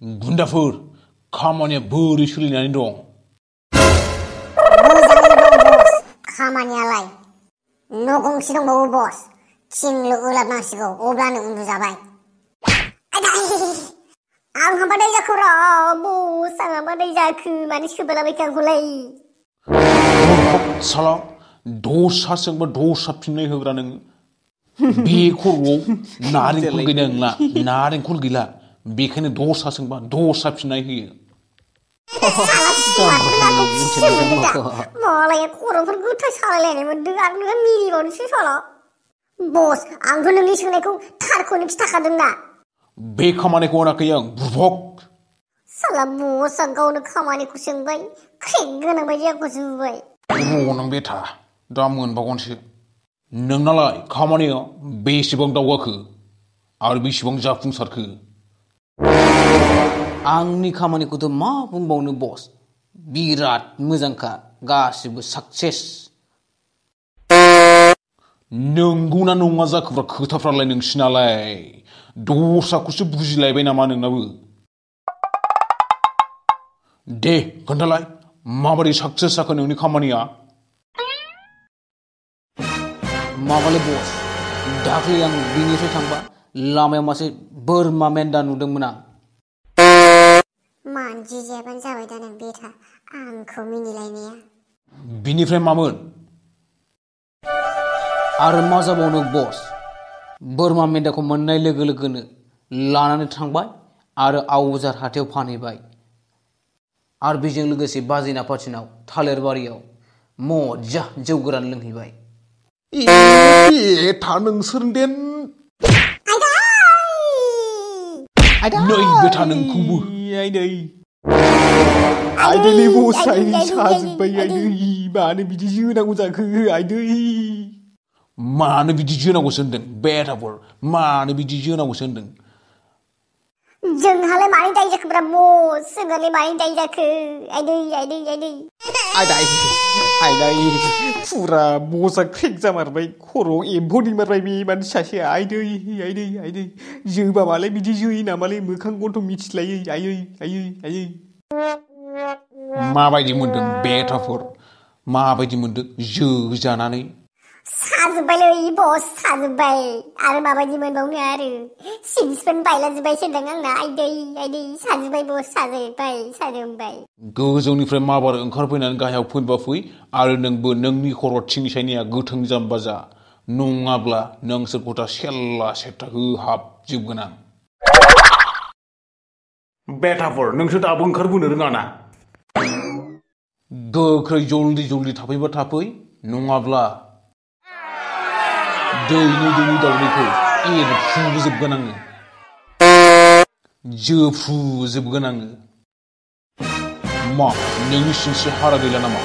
गुन्दाफोर खामानिया बोरै सोलिनानै दं? मोजाङैनो दं बस। खामानियालाय न' गंसे दंबावो बस। थिंल' ओलाबनांसिगौ अब्लानो उन्दुजाबाय। आंहा बादाय जाखो र' बस, आंहा बादाय जाखो माने सोबालाबायखो आंखौलाय। साला दसाजोंबा दसा फिननाय होग्रा नों। बे खर'आव नारेंखल गैया नोंला, नारेंखल गैला, बेखायनो दसाजोंबा दसा फिननाय होयो। मालाया खर'फोर गोथां सालायलायनाय मोनदों आरो नोंहा मिनिबावनोसै साला। बस, आंथ' नोंनि सोंनायखौ थारखौनो खिथाखादों ना। बे खामानिखौ होनाखै आं बुरबक। साला बसआ गावनो खामानिखौ सोंबाय, क्रेक गोनां बायदि आंखौ जुबाय। र' नों बेथा, दा मोनबावगोनसो। नोंनालाय खामानिया बेसेबां दावगाखो आरो बेसेबां जाफुंसारखो? आंनि खामानिखौथ' मा बुंबावनो बस, बिराद मोजांखा, गासिबो साक्सेस। नंगौना नङा जाखोब्रा खोथाफ्रालाय नोंसिनालाय? दस्राखौसो बुजिलायबाय नामा नोंनाबो? दे खोन्थालाय, माबोरै साक्सेस जाखो नोंनि खामानिया? माबालै बस, दाख्लै आं बिनिफ्राय थांबा लामायाव मासे बोरमा मेन्दा नुदोंमोन आं। मानजि जायाबानो जाबाय दा नों बेथा, आंखौ मिनिलायनाया। बिनिफ्राय मामोन? आरो मा जाबावनो बस, बोरमा मेन्दाखौ मोननाय लोगो लोगोनो लानानै थांबाय आरो आवजार हाथायाव फानहैबाय। आरो बेजों लोगोसे बाजैना पार्टिनाव थालिर बारियाव मजा जौ गोरान लोंहैबाय। बेथा नोंसोरदेन। नै बेथा नोंखौबो। आइदै बसाय साजोब्बाय आइदै, मानो बिदि जोनांगौ जाखो आइदै? मानो बिदि जोनांगौसो होनदों बेथाफोर, मानो बिदि जोनांगौसो होनदों? जोंहालाय मानि दाय जाखोब्रा बस, जोंहालाय मानि दाय जाखो? आइदै आइदै आइदै आइदै फुरा बसा क्रेक जामारबाय, खर'आव एम्फौ दैमारबाय बे मानसि सासेया। आइदै आइदै आइदै, जोबा मालाय बिदि जोयो नामालै, मोखां गन्थं मिथिलायै आयै आयै आयै। माबायदि मोनदों बेथाफोर, माबायदि मोनदों जोजानानै? साजोब्बायलै बस, साजोब्बाय। आरो माबायदि मोनबावनो आरो, सिंसफोर बायलाजोब्बायसो होनदों आंना। आइदै आइदै साजोब्बाय बस, साजोब्बाय साजोब्बाय। गोजौनिफ्राय माबार ओंखारफैनानै गाहायाव फैनोबा फै, आरो नोंबो नोंनि खर' थिंसायनाया गोथों जाम्बा जा, नङाब्ला नोंसोरखौ दा सेल्ला सेथा होहाबजोबगोन आं। बेथाफोर, नोंसोर दाबो ओंखारबोनो रोङा ना? गोख्रै जल्दि जल्दि थाफैबा थाफै, नङाब्ला दैनि दावदैखौ एरफ्रुजोबगोन आङो, जोफ्रुजोबगोन आङो। मा नोंनि सिनस्रि हारा गैला नामा?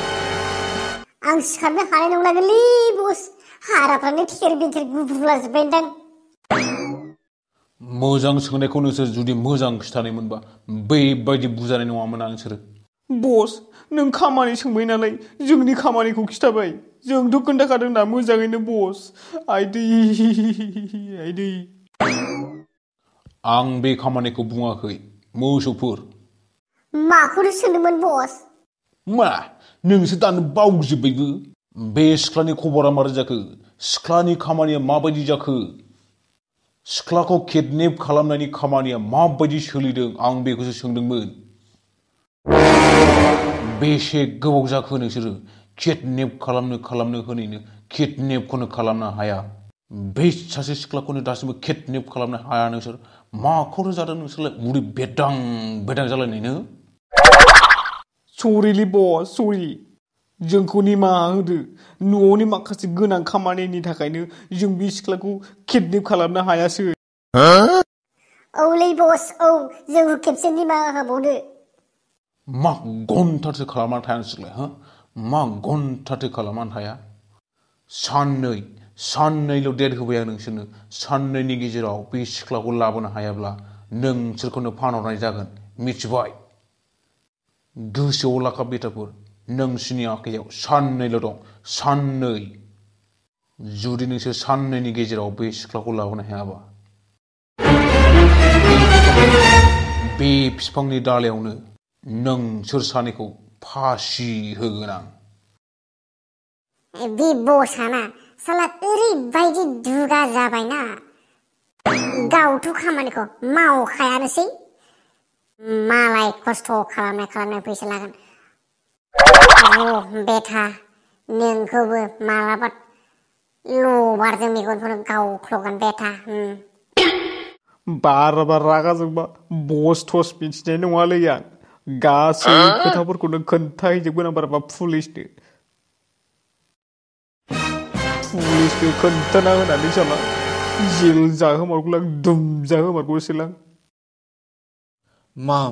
आं सिखारनो हानाय नंलागोनलै बस, हाराफ्रानो थेर बेथेर गुब्रुलाजोब्बायदां। मोजां सोंनायखौ नोंसोर जुदि मोजां खिथानायमोनबा बेबायदि बुजानाय नङामोन आं नोंसोरो। बस, नों खामानि सोंबाय नालाय जोंनि खामानिखौ खिथाबाय, जोंथ' खोन्थाखादों ना मोजाङैनो बस। आइदै आइदै। आं बे खामानिखौ बुङाखै मोसौफोर। माखौथो सोंदोंमोन बस? मा नोंसोर दानो बावजोब्बायबो? बे सिख्लानि खबरा मारै जाखो? सिख्लानि खामानिया माबायदि जाखो? सिख्लाखौ किडनेप खालामनायनि खामानिया माबायदि सोलिदों, आं बेखौसो सोंदोंमोन। बेसे गोबाव जाखो नोंसोरो किडनेप खालामनो होनैनो किडनेपखौनो खालामनो हाया? बे सासे सिख्लाखौनो दासिमबो किडनेप खालामनो हाया नोंसोर? माखौनो जादों नोंसोरलाय उदै बेदां बेदां जालायनायनो? सरिलै बस, सरि। जोंखौ निमाहा होदो, न'नि माखासे गोनां खामानिनि थाखायनो जों बे सिख्लाखौ किडनेप खालामनो हायासै। औलै बस, औ, जोंखौ खेबसे निमाहा होबावदो। मा घन्टासो खालामनानै थाया नोंसोरलाय? मा घन्टासो खालामनानै थाया? साननैल' डेट होबाय आं नोंसोरनो। साननैनि गेजेराव बे सिख्लाखौ लाबोनो हायाब्ला नोंसोरखौनो फानहरनाय जागोन, मिथिबाय? गोसोआव लाखा बेटाफोर, नोंसोरनि आखायाव साननैल' दं, साननै। जुदि नोंसोर साननैनि गेजेराव बे सिख्लाखौ लाबोनो हायाबा बे बिफांनि दालायावनो नोंसोर सानैखौ फासि होगोन आं। बे बसआना साला ओरैबायदि दुगा जाबायना गावथ' खामानिखौ मावखायानोसै मालाय खस्थ' खालामनाय फैसा लागोन। बेथा नोंखौबो मालाबा लबारजों मेगनखौनो गावख्ल'गोन बेथा। बारा रागा जोंबा बस थस मिथिनाय नङालै आं गासै खोथाफोरखौनो खोन्थाहैजोबगोन आं बाराबा पुलिसनो खोन्थाना होनानै साला जेल जाहोमारगौलां दुम जाहोमारगौसोलां।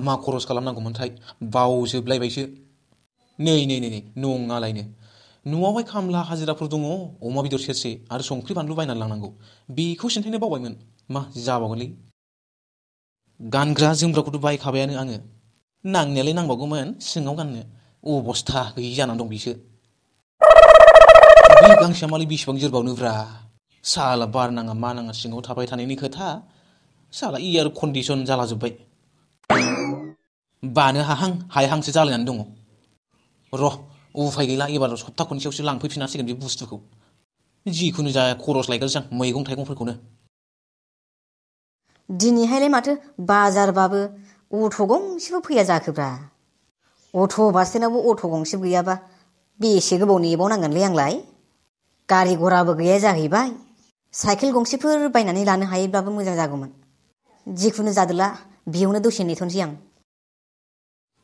मा खरस खालामनांगौमोनथाय बावजोबलायबायसो। नै नङालायनो न'आवहाय खामला हाजिराफोर दङ अमा बेदर सेरसे आरो संख्रि बानलु बायनानै लांनांगौ बेखौ सिन्थायनो बावबायमोन। मा जाबावगोनलै गानग्रा जोमग्राखौथ' बायखाबायानो आङो नांनायालाय नांबावगौमोन सिङाव गाननो अबस्था गैयि जानानै दं बिसो। बे गांसेया मालाय बेसेबां जोरबावनोब्रा साला बार नाङा मा नाङा सिङाव थाबाय थानायनि खोथा साला इयार कन्डिसन जालाजोब्बाय बानो हायाहांसो जालायनानै दङ। र' उफाय गैला एबार सप्ता खनसेयावसो लांफैफिननांसिगोन बे बुस्थुखौ जिखुनु जाया खरस लायगोनसै आं मैगं थाइगंफोरखौनो। दिनैहायलाय माथो बाजारबाबो अट' गंसेबो फैया जाखोब्रा अट' बासटेनावबो अट' गंसेबो गैयाबा बेसे गोबाव नेबावनांगोनलै आंलाय गारि घराबो गैया जाहैबाय साइकेल गंसेफोर बायनानै लानो हायोब्लाबो मोजां जागौमोन। जिखुनु जादोला बेयावनो दसे नेथ'नोसै आं।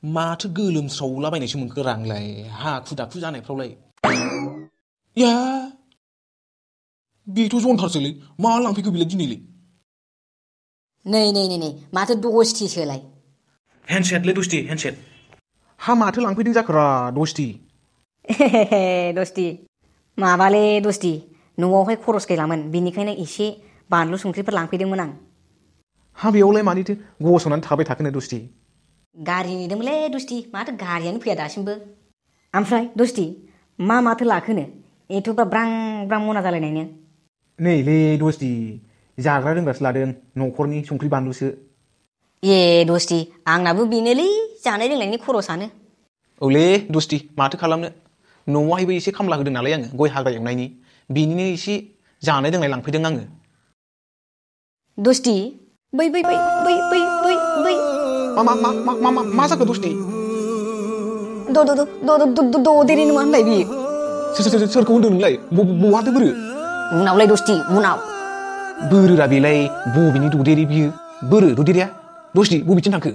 माथो गोलोमस्रावलाबायनायसो मोनखो रांलाय हाखु दाखु जानायफ्रावलाय या बेथ' जनथारसोलै मा लांफैखो बेलाय दिनैलाय। नै माथो दसथिसोलाय हेन्डसेटलै दस्ति हेन्डसेट हा माथो लांफैदों जाखोरा दस्ति। दस्ति माबाले दस्ति न'आवहाय खरस गैलामोन बेनिखायनो एसे बानलु संख्रिफोर लांफैदोंमोन आं। हा बेयावलाय मानिथो गसंनानै थाबाय थाखोनो दस्ति। गारि नेदोंमोनलै दस्ति माथो गारियानो फैया दासिमबो। ओमफ्राय दस्ति माथो लाखोनो एथ'ब्रा ब्रां ब्रां मना जालायनायनो। नैलै दस्ति जाग्रा लोंग्रासो लादों न'खरनि संख्रि बानलुसो। ए दस्ति आंनाबो बेनोलै जानाय लोंनायनि खरसानो। औलै दस्ति माथो खालामनो न'आवहायबो एसे खामला होदों नालाय आङो गय हाग्रा एवनायनि बेनिनो एसे जानाय लोंनाय लांफैदों आङो। दस्ति बै मा जाखो दस्ति। ददेरे नङा होनलाय बियो। सोरखौ होनदों नोंलाय बहाथो बोरो। उनावलाय दस्ति उनाव बोरोरा बेलाय बबेनि ददेरे बियो बोरो ददेरेया दस्ति बबेथिं थांखो।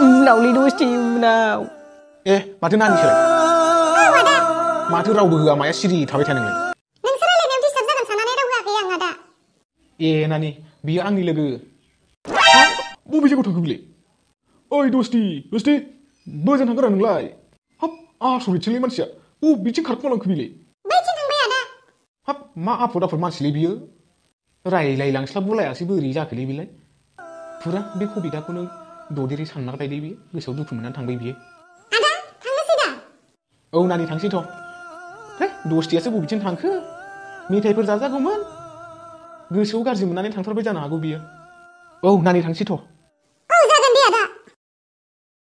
उनावलै दस्ति उनाव। ए माथो नानिसोलाय माथो रावबो होआ माया सिरि थाबाय था नोंलाय। नोंसोर रायलायनायाव डिस्टार्ब जागोन साननानै राव होआखै आं आदा। ए नानि बियो आंनि लोगो। बबे जायगायाव थांखो बिलाय। ओइ दस्ति बोजों थांगोरा नोंलाय हाब आसरितसोलै मानसिया बबेथिं खारखोमालांखो बिलाय। बैथिं थांबाय आदा। हाब मा आफद मानसिलै बियो रायलायलांस्लाबबोलायासै बोरै जाखोलै बेलाय फुरा बे कबिताखौनो ददेरे सानमारबायलै बियो गोसोआव दुखु मोननानै थांबाय बियो। आदा थांनोसै दा। औ नानि थांसैथ'। है दस्तियासो बबेथिं थांखो मेथाइफोर जाजागौमोन गोसोआव गाज्रि मोननानै थांथारबाय जानो हागौ बियो। औ नानि थांसैथ'।